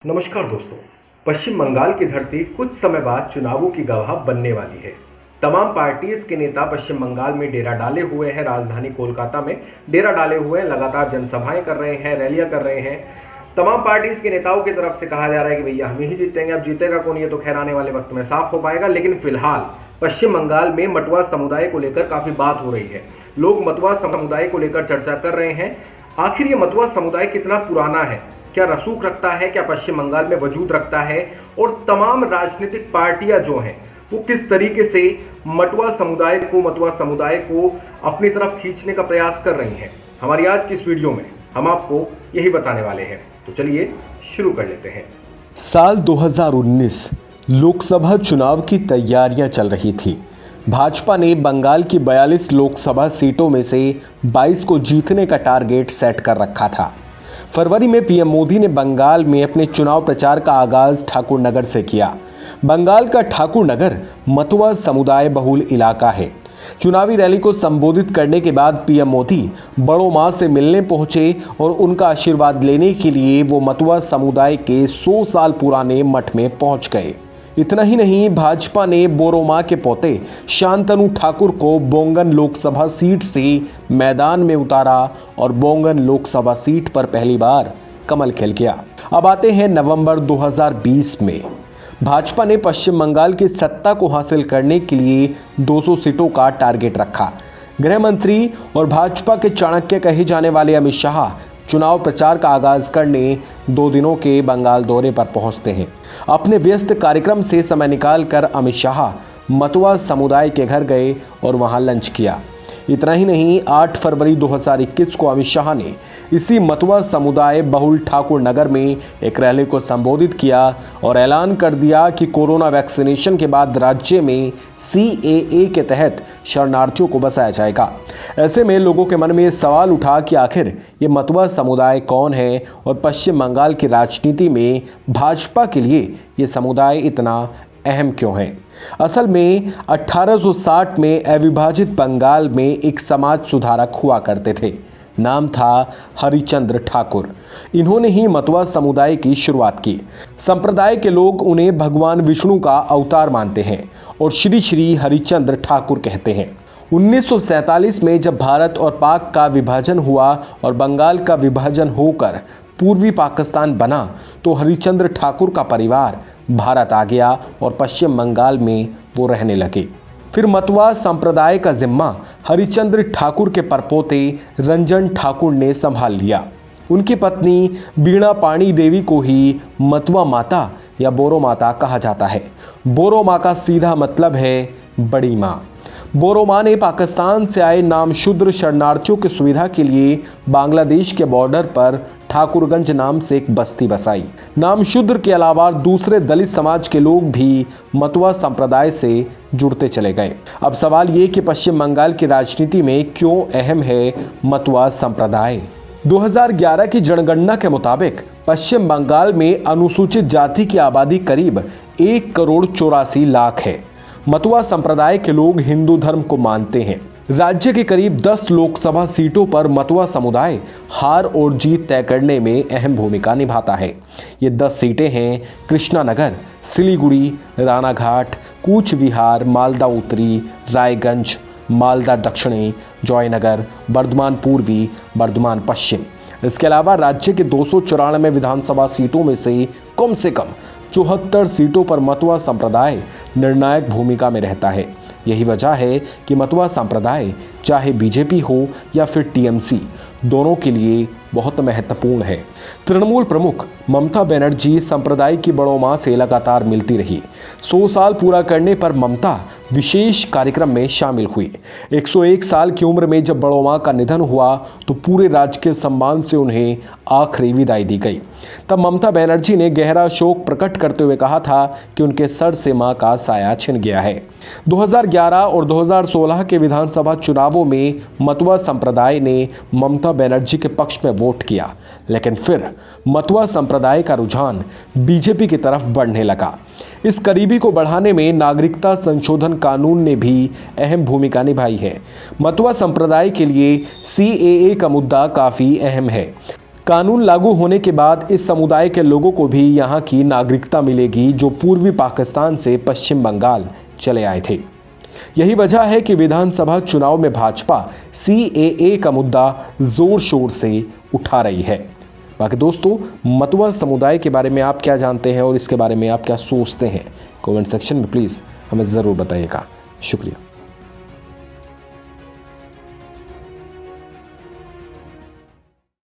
नमस्कार दोस्तों। पश्चिम बंगाल की धरती कुछ समय बाद चुनावों की गवाह बनने वाली है। तमाम पार्टीज के नेता पश्चिम बंगाल में डेरा डाले हुए हैं। राजधानी कोलकाता में डेरा डाले हुए हैं, लगातार जनसभाएं कर रहे हैं, रैलियां कर रहे हैं। तमाम पार्टीज के नेताओं की तरफ से कहा जा रहा है कि भैया हम ही जीतेंगे। अब जीतेगा कौन, ये तो खैर आने वाले वक्त में साफ हो पाएगा। लेकिन फिलहाल पश्चिम बंगाल में मतुआ समुदाय को लेकर काफी बात हो रही है। लोग मतुआ समुदाय को लेकर चर्चा कर रहे हैं। आखिर ये मतुआ समुदाय कितना पुराना है, क्या रसूख रखता है, क्या पश्चिम बंगाल में वजूद रखता है, और तमाम राजनीतिक पार्टियां जो हैं वो किस तरीके से मतुआ समुदाय को अपनी तरफ खींचने का प्रयास कर रही हैं। हमारी आज की इस वीडियो में हम आपको यही बताने वाले हैं। तो चलिए शुरू कर लेते हैं। साल 2019 लोकसभा चुनाव की तैयारियां चल रही थी। भाजपा ने बंगाल की 42 लोकसभा सीटों में से 22 को जीतने का टारगेट सेट कर रखा था। फरवरी में पीएम मोदी ने बंगाल में अपने चुनाव प्रचार का आगाज ठाकुर नगर से किया। बंगाल का ठाकुर नगर मतुआ समुदाय बहुल इलाका है। चुनावी रैली को संबोधित करने के बाद पीएम मोदी बड़ों मां से मिलने पहुंचे और उनका आशीर्वाद लेने के लिए वो मतुआ समुदाय के 100 साल पुराने मठ में पहुंच गए। इतना ही नहीं, भाजपा ने बोरोमा के पोते शांतनु ठाकुर को बोंगन लोकसभा सीट से मैदान में उतारा और बोंगन लोकसभा सीट पर पहली बार कमल खिल गया। अब आते हैं नवंबर 2020 में। भाजपा ने पश्चिम बंगाल की सत्ता को हासिल करने के लिए 200 सीटों का टारगेट रखा। गृह मंत्री और भाजपा के चाणक्य कहे जाने वाले अमित शाह चुनाव प्रचार का आगाज करने 2 दिनों के बंगाल दौरे पर पहुंचते हैं। अपने व्यस्त कार्यक्रम से समय निकालकर अमित शाह मतुआ समुदाय के घर गए और वहां लंच किया। इतना ही नहीं, 8 फरवरी 2021 को अमित शाह ने इसी मतुआ समुदाय बहुल ठाकुर नगर में एक रैली को संबोधित किया और ऐलान कर दिया कि कोरोना वैक्सीनेशन के बाद राज्य में CAA के तहत शरणार्थियों को बसाया जाएगा। ऐसे में लोगों के मन में ये सवाल उठा कि आखिर ये मतुआ समुदाय कौन है और पश्चिम बंगाल की राजनीति में भाजपा के लिए ये समुदाय इतना अहम क्यों है। असल में 1860 में अविभाजित बंगाल में एक समाज सुधारक हुआ करते थे। नाम था हरिचंद्र ठाकुर। इन्होंने ही मतुआ समुदाय की शुरुआत की। संप्रदाय के लोग उन्हें भगवान विष्णु का अवतार मानते हैं और श्री श्री हरिचंद्र ठाकुर कहते हैं। 1947 में जब भारत और पाक का विभाजन हुआ और बंगाल का विभाजन होकर पूर्वी पाकिस्तान बना तो हरिचंद्र ठाकुर का परिवार भारत आ गया और पश्चिम बंगाल में वो रहने लगे। फिर मतुआ संप्रदाय का जिम्मा हरिचंद्र ठाकुर के परपोते रंजन ठाकुर ने संभाल लिया। उनकी पत्नी बीणा पाणी देवी को ही मतुआ माता या बोरो माता कहा जाता है। बोरो माँ का सीधा मतलब है बड़ी माँ। बोरो माँ ने पाकिस्तान से आए नामशूद्र शरणार्थियों की सुविधा के लिए बांग्लादेश के बॉर्डर पर ठाकुरगंज नाम से एक बस्ती बसाई। नामशूद्र के अलावा दूसरे दलित समाज के लोग भी मतुआ संप्रदाय से जुड़ते चले गए। अब सवाल ये कि पश्चिम बंगाल की राजनीति में क्यों अहम है मतुआ संप्रदाय। 2011 की जनगणना के मुताबिक पश्चिम बंगाल में अनुसूचित जाति की आबादी करीब 1,84,00,000 है। मतुआ संप्रदाय के लोग हिंदू धर्म को मानते हैं। राज्य के करीब 10 लोकसभा सीटों पर मतुआ समुदाय हार और जीत तय करने में अहम भूमिका निभाता है। ये 10 सीटें हैं कृष्णानगर, सिलीगुड़ी, रानाघाट, कूच विहार, मालदा उत्तरी, रायगंज, मालदा दक्षिणी, जयनगर, बर्धमान पूर्वी, बर्धमान पश्चिम। इसके अलावा राज्य के 294 विधानसभा सीटों में से कम 74 सीटों पर मतुआ संप्रदाय निर्णायक भूमिका में रहता है। यही वजह है कि मतुआ संप्रदाय चाहे बीजेपी हो या फिर टीएमसी, दोनों के लिए बहुत महत्वपूर्ण है। तृणमूल प्रमुख ममता बनर्जी संप्रदाय की बड़ों मां से लगातार मिलती रही। 100 साल पूरा करने पर ममता विशेष कार्यक्रम में शामिल हुई। 101 साल की उम्र में जब बड़ों मां का निधन हुआ तो पूरे राजकीय सम्मान से उन्हें आखिरी विदाई दी गई। तब ममता बनर्जी ने गहरा शोक प्रकट करते हुए कहा था कि उनके सर से मां का साया छिन गया है। 2011 और 2016 के विधानसभा चुनावों में मतुआ संप्रदाय ने ममता बनर्जी के पक्ष में वोट किया, लेकिन फिर मतुआ संप्रदाय का रुझान बीजेपी की तरफ बढ़ने लगा। इस करीबी को बढ़ाने में नागरिकता संशोधन कानून ने भी अहम भूमिका निभाई है। मतुआ संप्रदाय के लिए CAA का मुद्दा काफी अहम है। कानून लागू होने के बाद इस समुदाय के लोगों को भी यहाँ की नागरिकता मिलेगी जो पूर्वी पाकिस्तान से पश्चिम बंगाल चले आए थे। यही वजह है कि विधानसभा चुनाव में भाजपा CAA का मुद्दा जोर शोर से उठा रही है। बाकी दोस्तों, मतुआ समुदाय के बारे में आप क्या जानते हैं और इसके बारे में आप क्या सोचते हैं, कमेंट सेक्शन में प्लीज़ हमें ज़रूर बताइएगा। शुक्रिया।